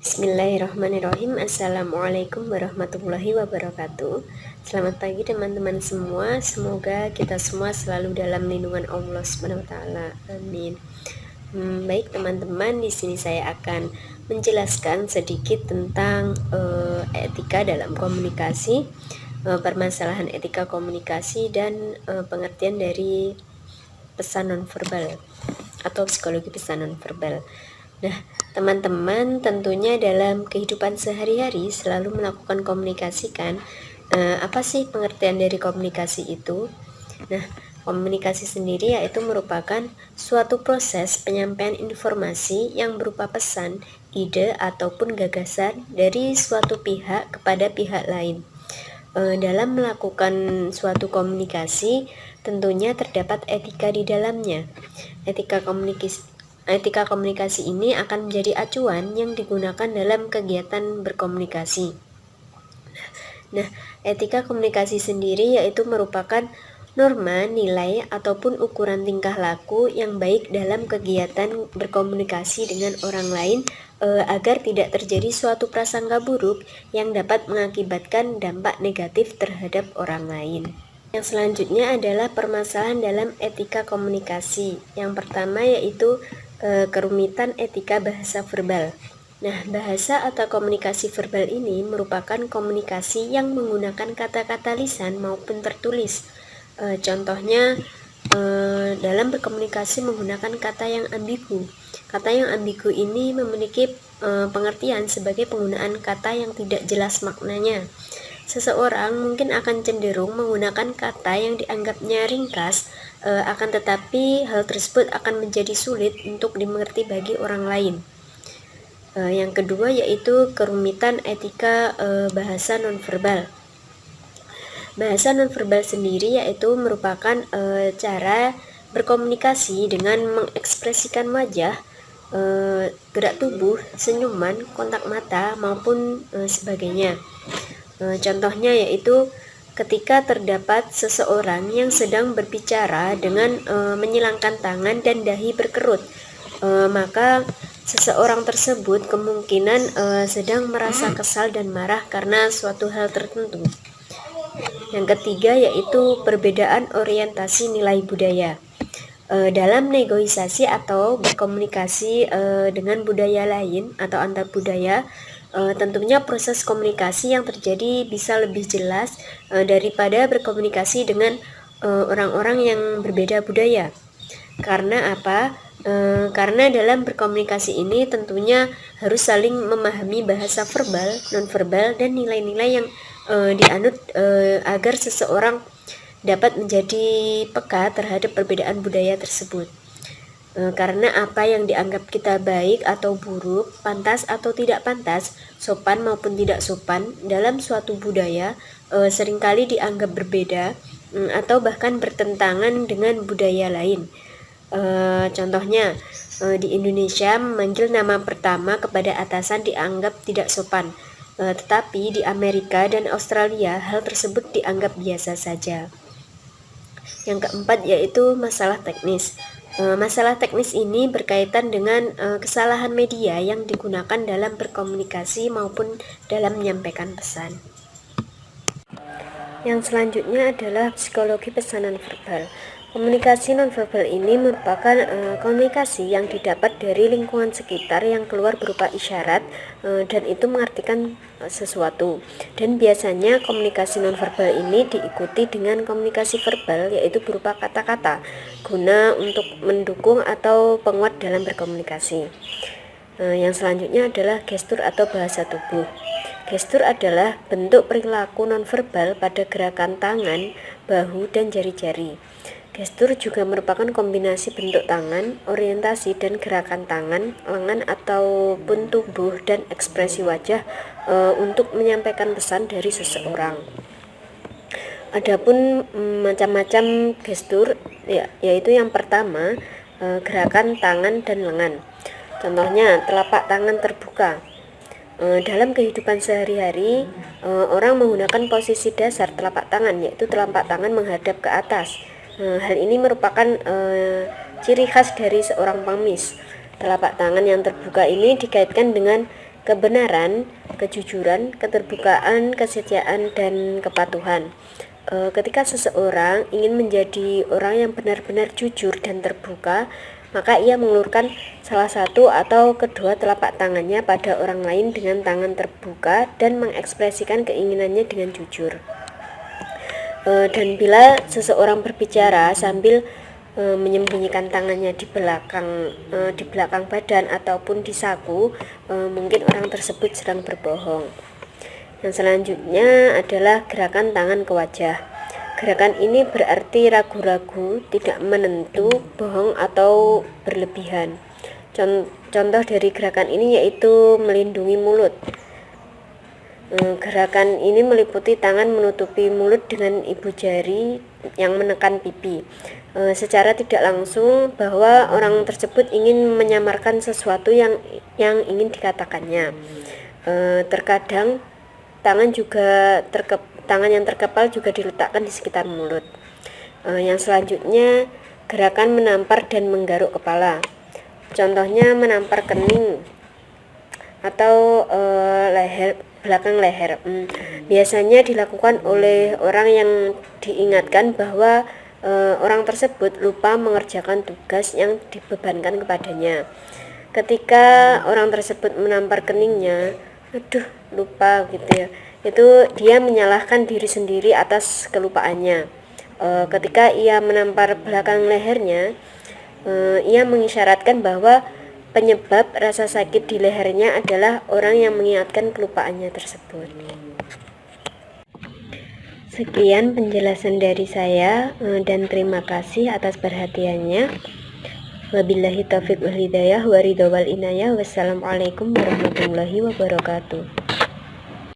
Bismillahirrahmanirrahim. Assalamualaikum warahmatullahi wabarakatuh. Selamat pagi teman-teman semua. Semoga kita semua selalu dalam lindungan Allah Subhanahu wa taala. Amin. Baik teman-teman, di sini saya akan menjelaskan sedikit tentang etika dalam komunikasi, permasalahan etika komunikasi dan pengertian dari pesan nonverbal atau psikologi pesan nonverbal. Nah, teman-teman tentunya dalam kehidupan sehari-hari selalu melakukan komunikasi kan. Apa sih pengertian dari komunikasi itu? Nah, komunikasi sendiri yaitu merupakan suatu proses penyampaian informasi yang berupa pesan, ide, ataupun gagasan dari suatu pihak kepada pihak lain. Dalam melakukan suatu komunikasi tentunya terdapat etika di dalamnya. Etika komunikasi ini akan menjadi acuan yang digunakan dalam kegiatan berkomunikasi. Nah, etika komunikasi sendiri yaitu merupakan norma, nilai, ataupun ukuran tingkah laku yang baik dalam kegiatan berkomunikasi dengan orang lain agar tidak terjadi suatu prasangka buruk yang dapat mengakibatkan dampak negatif terhadap orang lain. Yang selanjutnya adalah permasalahan dalam etika komunikasi. Yang pertama yaitu kerumitan etika bahasa verbal. Nah, bahasa atau komunikasi verbal ini merupakan komunikasi yang menggunakan kata-kata lisan maupun tertulis. Contohnya dalam berkomunikasi menggunakan kata yang ambigu. Kata yang ambigu ini memiliki pengertian sebagai penggunaan kata yang tidak jelas maknanya. Seseorang mungkin akan cenderung menggunakan kata yang dianggapnya ringkas, akan tetapi hal tersebut akan menjadi sulit untuk dimengerti bagi orang lain. Yang kedua yaitu kerumitan etika bahasa nonverbal. Bahasa nonverbal sendiri yaitu merupakan cara berkomunikasi dengan mengekspresikan wajah, gerak tubuh, senyuman, kontak mata, maupun sebagainya. Contohnya yaitu ketika terdapat seseorang yang sedang berbicara dengan menyilangkan tangan dan dahi berkerut, maka seseorang tersebut kemungkinan sedang merasa kesal dan marah karena suatu hal tertentu. Yang ketiga yaitu perbedaan orientasi nilai budaya. Dalam negosiasi atau berkomunikasi dengan budaya lain atau antar budaya, tentunya proses komunikasi yang terjadi bisa lebih jelas daripada berkomunikasi dengan orang-orang yang berbeda budaya. Karena apa? Karena dalam berkomunikasi ini tentunya harus saling memahami bahasa verbal, nonverbal, dan nilai-nilai yang dianut agar seseorang dapat menjadi peka terhadap perbedaan budaya tersebut. Karena apa yang dianggap kita baik atau buruk, pantas atau tidak pantas, sopan maupun tidak sopan dalam suatu budaya seringkali dianggap berbeda atau bahkan bertentangan dengan budaya lain. Contohnya di Indonesia memanggil nama pertama kepada atasan dianggap tidak sopan, tetapi di Amerika dan Australia hal tersebut dianggap biasa saja. Yang keempat yaitu masalah teknis. Masalah teknis ini berkaitan dengan kesalahan media yang digunakan dalam berkomunikasi maupun dalam menyampaikan pesan. Yang selanjutnya adalah psikologi pesan nonverbal. Komunikasi nonverbal ini merupakan komunikasi yang didapat dari lingkungan sekitar yang keluar berupa isyarat dan itu mengartikan sesuatu. Dan biasanya komunikasi nonverbal ini diikuti dengan komunikasi verbal yaitu berupa kata-kata guna untuk mendukung atau penguat dalam berkomunikasi. Yang selanjutnya adalah gestur atau bahasa tubuh. Gestur adalah bentuk perilaku nonverbal pada gerakan tangan, bahu, dan jari-jari. Gestur juga merupakan kombinasi bentuk tangan, orientasi dan gerakan tangan, lengan ataupun tubuh dan ekspresi wajah untuk menyampaikan pesan dari seseorang. Adapun macam-macam gestur yaitu yang pertama gerakan tangan dan lengan. Contohnya telapak tangan terbuka. Dalam kehidupan sehari-hari orang menggunakan posisi dasar telapak tangan yaitu telapak tangan menghadap ke atas. Hal ini merupakan ciri khas dari seorang pengemis. Telapak tangan yang terbuka ini dikaitkan dengan kebenaran, kejujuran, keterbukaan, kesetiaan, dan kepatuhan. Ketika seseorang ingin menjadi orang yang benar-benar jujur dan terbuka, maka ia mengulurkan salah satu atau kedua telapak tangannya pada orang lain dengan tangan terbuka dan mengekspresikan keinginannya dengan jujur. Dan bila seseorang berbicara sambil menyembunyikan tangannya di belakang badan ataupun di saku, mungkin orang tersebut sedang berbohong. Yang selanjutnya adalah gerakan tangan ke wajah. Gerakan ini berarti ragu-ragu, tidak menentu, bohong atau berlebihan. Contoh dari gerakan ini yaitu melindungi mulut. Gerakan ini meliputi tangan menutupi mulut dengan ibu jari yang menekan pipi. Secara tidak langsung bahwa orang tersebut ingin menyamarkan sesuatu yang ingin dikatakannya. Terkadang tangan yang terkepal juga diletakkan di sekitar mulut. Yang selanjutnya gerakan menampar dan menggaruk kepala. Contohnya menampar kening atau belakang leher. Biasanya dilakukan oleh orang yang diingatkan bahwa orang tersebut lupa mengerjakan tugas yang dibebankan kepadanya. Ketika orang tersebut menampar keningnya, lupa gitu ya, itu dia menyalahkan diri sendiri atas kelupaannya. Ketika ia menampar belakang lehernya, ia mengisyaratkan bahwa penyebab rasa sakit di lehernya adalah orang yang mengingatkan kelupaannya tersebut. Sekian penjelasan dari saya, dan terima kasih atas perhatiannya. Wabillahi taufiq wal hidayah wa ridha wal inayah. Wassalamualaikum warahmatullahi wabarakatuh.